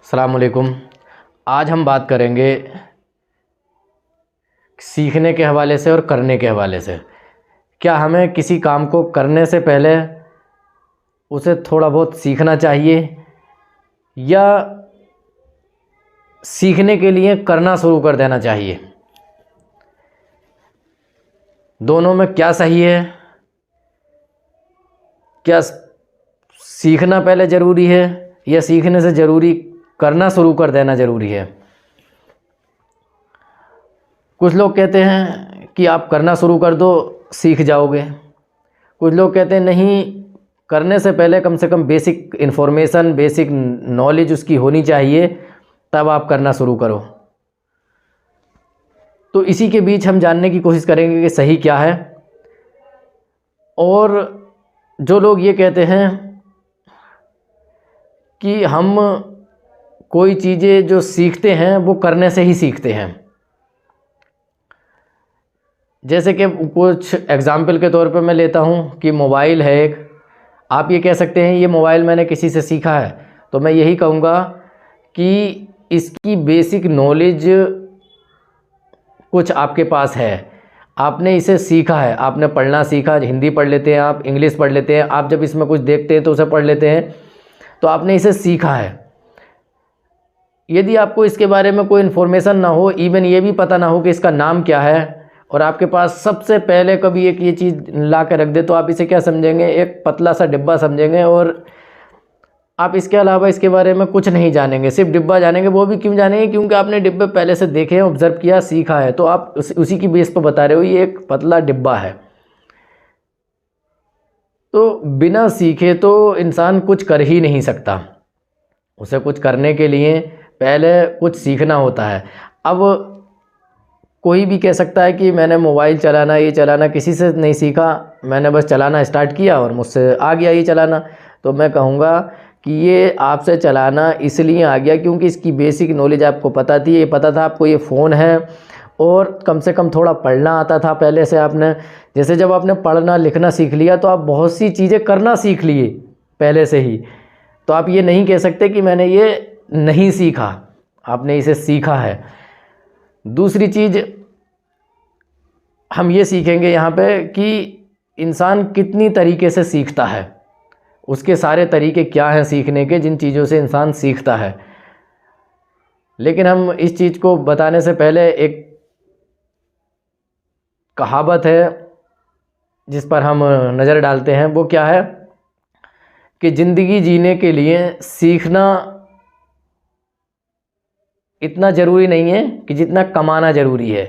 अस्सलाम वालेकुम। आज हम बात करेंगे सीखने के हवाले से और करने के हवाले से। क्या हमें किसी काम को करने से पहले उसे थोड़ा बहुत सीखना चाहिए या सीखने के लिए करना शुरू कर देना चाहिए? दोनों में क्या सही है? क्या सीखना पहले ज़रूरी है या सीखने से ज़रूरी करना शुरू कर देना ज़रूरी है? कुछ लोग कहते हैं कि आप करना शुरू कर दो, सीख जाओगे। कुछ लोग कहते हैं नहीं, करने से पहले कम से कम बेसिक इन्फॉर्मेशन, बेसिक नॉलेज उसकी होनी चाहिए, तब आप करना शुरू करो। तो इसी के बीच हम जानने की कोशिश करेंगे कि सही क्या है। और जो लोग ये कहते हैं कि हम कोई चीज़ें जो सीखते हैं वो करने से ही सीखते हैं, जैसे कि कुछ एग्ज़ाम्पल के तौर पे मैं लेता हूँ कि मोबाइल है एक, आप ये कह सकते हैं ये मोबाइल मैंने किसी से सीखा है, तो मैं यही कहूँगा कि इसकी बेसिक नॉलेज कुछ आपके पास है, आपने इसे सीखा है, आपने पढ़ना सीखा, हिंदी पढ़ लेते हैं आप, इंग्लिश पढ़ लेते हैं आप, जब इसमें कुछ देखते हैं तो उसे पढ़ लेते हैं, तो आपने इसे सीखा है। यदि आपको इसके बारे में कोई इन्फॉर्मेशन ना हो, इवन ये भी पता ना हो कि इसका नाम क्या है, और आपके पास सबसे पहले कभी एक ये चीज़ ला के रख दे, तो आप इसे क्या समझेंगे? एक पतला सा डिब्बा समझेंगे, और आप इसके अलावा इसके बारे में कुछ नहीं जानेंगे, सिर्फ डिब्बा जानेंगे। वो भी क्यों जानेंगे? क्योंकि आपने डिब्बे पहले से देखे हैं, ऑब्जर्व किया, सीखा है, तो आप उसी की बेस पर बता रहे हो ये एक पतला डिब्बा है। तो बिना सीखे तो इंसान कुछ कर ही नहीं सकता, उसे कुछ करने के लिए पहले कुछ सीखना होता है। अब कोई भी कह सकता है कि मैंने मोबाइल चलाना, ये चलाना किसी से नहीं सीखा, मैंने बस चलाना स्टार्ट किया और मुझसे आ गया ये चलाना। तो मैं कहूँगा कि ये आपसे चलाना इसलिए आ गया क्योंकि इसकी बेसिक नॉलेज आपको पता थी, ये पता था आपको ये फ़ोन है, और कम से कम थोड़ा पढ़ना आता था पहले से आपने। जैसे जब आपने पढ़ना लिखना सीख लिया तो आप बहुत सी चीज़ें करना सीख लिए पहले से ही, तो आप ये नहीं कह सकते कि मैंने ये नहीं सीखा, आपने इसे सीखा है। दूसरी चीज़ हम ये सीखेंगे यहाँ पे कि इंसान कितनी तरीके से सीखता है, उसके सारे तरीके क्या हैं सीखने के, जिन चीज़ों से इंसान सीखता है। लेकिन हम इस चीज़ को बताने से पहले एक कहावत है जिस पर हम नज़र डालते हैं। वो क्या है कि ज़िंदगी जीने के लिए सीखना इतना ज़रूरी नहीं है कि जितना कमाना ज़रूरी है।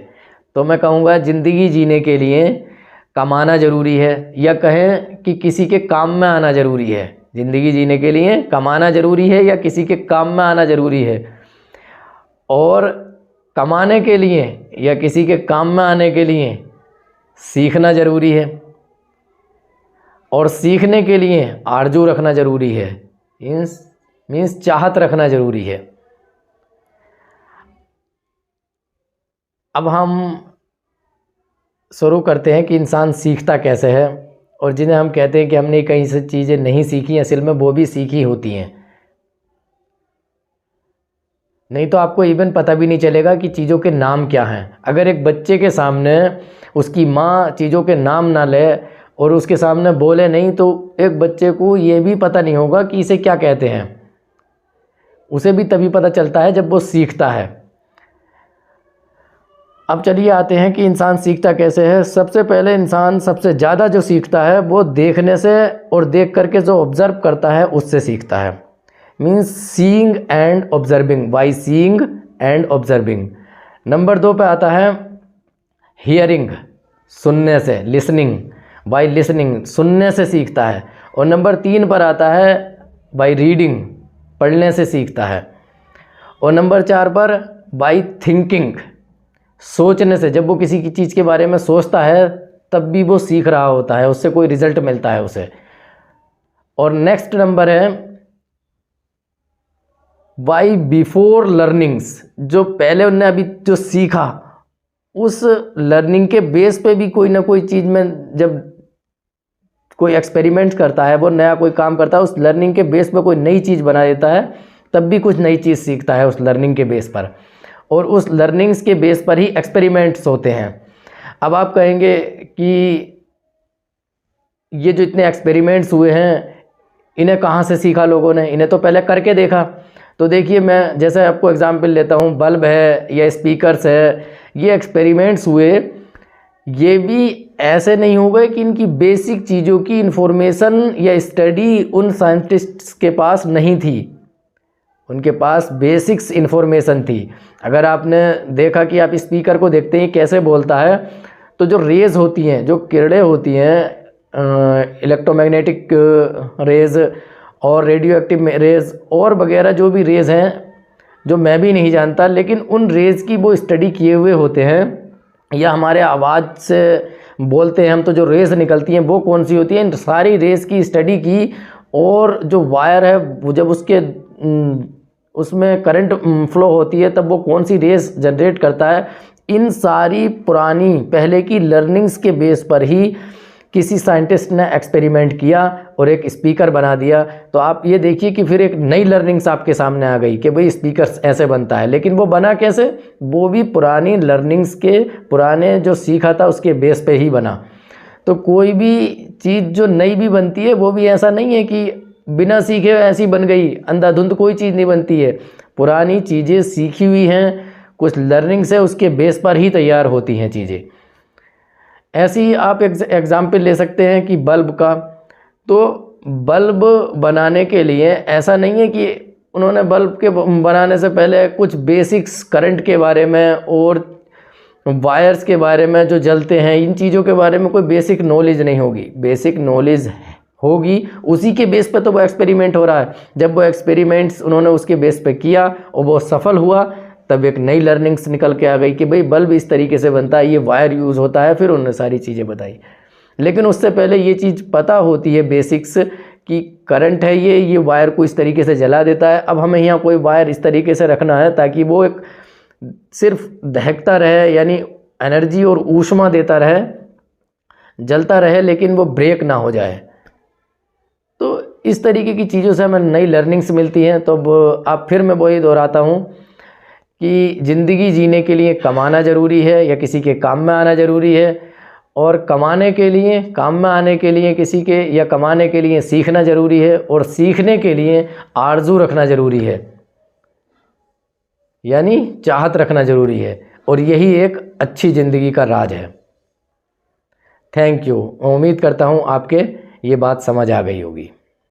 तो मैं कहूँगा ज़िंदगी जीने के लिए कमाना ज़रूरी है, या कहें कि किसी के काम में आना ज़रूरी है। ज़िंदगी जीने के लिए कमाना ज़रूरी है या किसी के काम में आना ज़रूरी है। और कमाने के लिए या किसी के काम में आने के लिए सीखना ज़रूरी है, और सीखने के लिए आरजू रखना ज़रूरी है, मीन्स चाहत रखना ज़रूरी है। अब हम शुरू करते हैं कि इंसान सीखता कैसे है, और जिन्हें हम कहते हैं कि हमने कहीं से चीज़ें नहीं सीखी, असल में वो भी सीखी होती हैं। नहीं तो आपको इवन पता भी नहीं चलेगा कि चीज़ों के नाम क्या हैं। अगर एक बच्चे के सामने उसकी माँ चीज़ों के नाम ना ले और उसके सामने बोले नहीं, तो एक बच्चे को ये भी पता नहीं होगा कि इसे क्या कहते हैं। उसे भी तभी पता चलता है जब वो सीखता है। अब चलिए आते हैं कि इंसान सीखता कैसे है। सबसे पहले इंसान सबसे ज़्यादा जो सीखता है वो देखने से, और देख करके जो ऑब्ज़र्व करता है उससे सीखता है। Means seeing and observing, by seeing and observing. Number 2 पे आता है हियरिंग, सुनने से, लिसनिंग, बाय लिसनिंग, सुनने से सीखता है। और नंबर 3 पर आता है बाय रीडिंग, पढ़ने से सीखता है। और नंबर 4 पर बाय थिंकिंग, सोचने से। जब वो किसी की चीज़ के बारे में सोचता है तब भी वो सीख रहा होता है, उससे कोई रिजल्ट मिलता है उसे। और नेक्स्ट नंबर है बाय बिफोर लर्निंग्स, जो पहले उनने अभी जो सीखा उस लर्निंग के बेस पे भी कोई ना कोई चीज़ में जब कोई एक्सपेरिमेंट करता है, वो नया कोई काम करता है, उस लर्निंग के बेस पे कोई नई चीज़ बना देता है, तब भी कुछ नई चीज़ सीखता है उस लर्निंग के बेस पर, और उस लर्निंग्स के बेस पर ही एक्सपेरिमेंट्स होते हैं। अब आप कहेंगे कि ये जो इतने एक्सपेरिमेंट्स हुए हैं इन्हें कहाँ से सीखा लोगों ने, इन्हें तो पहले करके देखा। तो देखिए, मैं जैसे आपको एग्जांपल लेता हूँ, बल्ब है या स्पीकर्स है, ये एक्सपेरिमेंट्स हुए, ये भी ऐसे नहीं हो गए कि इनकी बेसिक चीज़ों की इंफॉर्मेशन या स्टडी उन साइंटिस्ट्स के पास नहीं थी, उनके पास बेसिक्स इन्फॉर्मेशन थी। अगर आपने देखा कि आप स्पीकर को देखते हैं कैसे बोलता है, तो जो रेज़ होती हैं, जो किरणें होती हैं, इलेक्ट्रोमैग्नेटिक रेज़ और रेडियो एक्टिव रेज़ और वगैरह जो भी रेज़ हैं, जो मैं भी नहीं जानता, लेकिन उन रेज़ की वो स्टडी किए हुए होते हैं। या हमारे आवाज़ से बोलते हैं हम, तो जो रेज़ निकलती हैं वो कौन सी होती हैं, इन सारी रेज़ की स्टडी की, और जो वायर है वो जब उसमें करंट फ्लो होती है तब वो कौन सी रेज़ जनरेट करता है, इन सारी पुरानी पहले की लर्निंग्स के बेस पर ही किसी साइंटिस्ट ने एक्सपेरिमेंट किया और एक स्पीकर बना दिया। तो आप ये देखिए कि फिर एक नई लर्निंग्स आपके सामने आ गई कि भाई स्पीकर ऐसे बनता है, लेकिन वो बना कैसे, वो भी पुरानी लर्निंग्स के, पुराने जो सीखा था उसके बेस पे ही बना। तो कोई भी चीज़ जो नई भी बनती है वो भी ऐसा नहीं है कि बिना सीखे ऐसी बन गई, अंधाधुंध कोई चीज़ नहीं बनती है। पुरानी चीज़ें सीखी हुई हैं, कुछ लर्निंग्स है, उसके बेस पर ही तैयार होती हैं चीज़ें। ऐसे ही आप एग्जाम्पल ले सकते हैं कि बल्ब का। तो बल्ब बनाने के लिए ऐसा नहीं है कि उन्होंने बल्ब के बनाने से पहले कुछ बेसिक्स करंट के बारे में और वायर्स के बारे में जो जलते हैं, इन चीज़ों के बारे में कोई बेसिक नॉलेज नहीं होगी। बेसिक नॉलेज होगी, उसी के बेस पे तो वो एक्सपेरिमेंट हो रहा है। जब वो एक्सपेरिमेंट्स उन्होंने उसके बेस पे किया और वो सफल हुआ, तब एक नई लर्निंग्स निकल के आ गई कि भाई बल्ब इस तरीके से बनता है, ये वायर यूज़ होता है, फिर उन्होंने सारी चीज़ें बताई। लेकिन उससे पहले ये चीज़ पता होती है बेसिक्स कि करंट है, ये वायर को इस तरीके से जला देता है। अब हमें यहाँ कोई वायर इस तरीके से रखना है ताकि वो एक सिर्फ दहकता रहे, यानी एनर्जी और ऊष्मा देता रहे, जलता रहे, लेकिन वो ब्रेक ना हो जाए। तो इस तरीके की चीज़ों से हमें नई लर्निंग्स मिलती हैं। तो अब फिर मैं वही दोहराता हूँ कि ज़िंदगी जीने के लिए कमाना ज़रूरी है या किसी के काम में आना ज़रूरी है, और कमाने के लिए, काम में आने के लिए किसी के या कमाने के लिए सीखना ज़रूरी है, और सीखने के लिए आरज़ू रखना ज़रूरी है, यानी चाहत रखना ज़रूरी है। और यही एक अच्छी ज़िंदगी का राज है। Thank you. उम्मीद करता हूँ आपके ये बात समझ आ गई होगी।